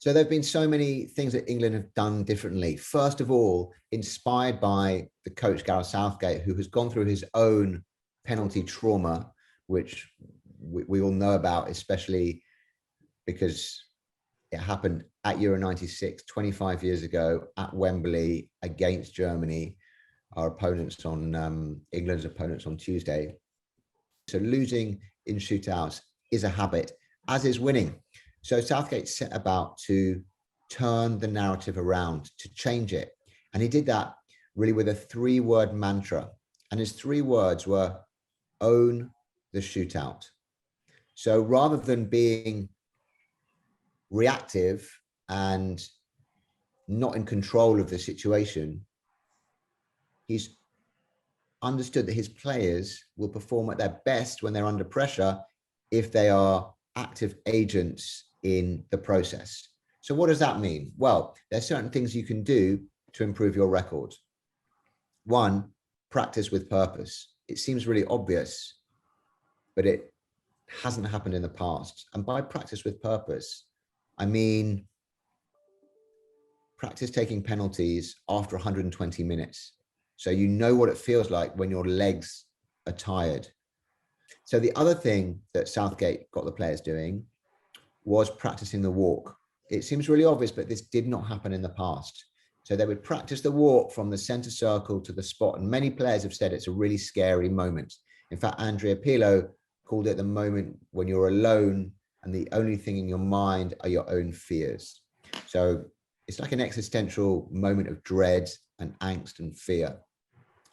So there have been so many things that England have done differently. First of all, inspired by the coach Gareth Southgate, who has gone through his own penalty trauma, which we all know about, especially because it happened at Euro 96, 25 years ago at Wembley against Germany, our opponents on England's opponents on Tuesday. So losing in shootouts is a habit, as is winning. So Southgate set about to turn the narrative around, to change it. And he did that really with a 3-word mantra. And his 3 words were own the shootout. So rather than being reactive and not in control of the situation, he's understood that his players will perform at their best when they're under pressure if they are active agents in the process. So what does that mean? Well, there's certain things you can do to improve your record. 1, practice with purpose. It seems really obvious, but it hasn't happened in the past. And by practice with purpose, I mean practice taking penalties after 120 minutes. So you know what it feels like when your legs are tired. So the other thing that Southgate got the players doing was practicing the walk. It seems really obvious, but this did not happen in the past. So they would practice the walk from the center circle to the spot. And many players have said it's a really scary moment. In fact, Andrea Pirlo called it the moment when you're alone and the only thing in your mind are your own fears. So it's like an existential moment of dread and angst and fear.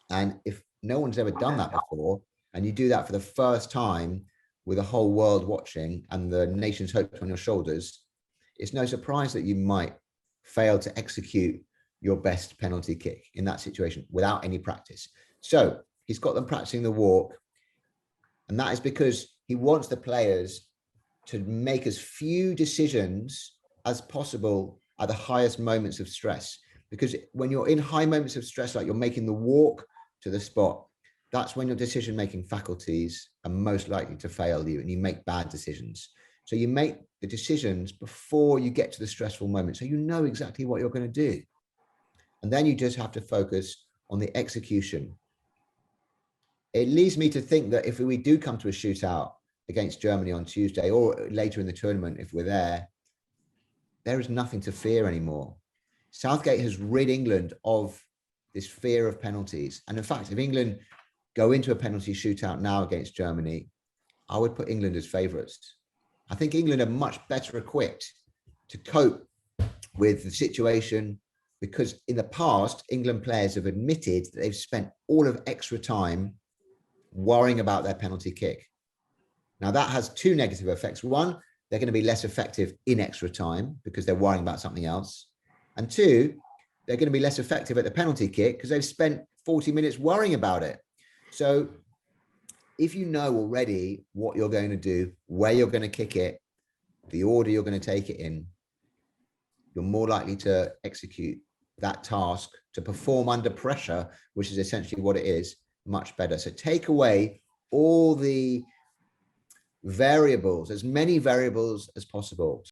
And if no one's ever done that before, and you do that for the first time with the whole world watching and the nation's hopes on your shoulders, it's no surprise that you might fail to execute your best penalty kick in that situation without any practice. So he's got them practicing the walk. And that is because he wants the players to make as few decisions as possible at the highest moments of stress. Because when you're in high moments of stress, like you're making the walk to the spot, that's when your decision-making faculties are most likely to fail you and you make bad decisions. So you make the decisions before you get to the stressful moment. So you know exactly what you're going to do. And then you just have to focus on the execution. It leads me to think that if we do come to a shootout against Germany on Tuesday or later in the tournament, if we're there is nothing to fear anymore. Southgate has rid England of this fear of penalties. And in fact, if England go into a penalty shootout now against Germany, I would put England as favourites. I think England are much better equipped to cope with the situation because in the past, England players have admitted that they've spent all of extra time worrying about their penalty kick. Now that has 2 negative effects. 1, they're going to be less effective in extra time because they're worrying about something else. And 2, they're going to be less effective at the penalty kick because they've spent 40 minutes worrying about it. So if you know already what you're going to do, where you're going to kick it, the order you're going to take it in, you're more likely to execute that task, to perform under pressure, which is essentially what it is, much better. So take away all the variables, as many variables as possible.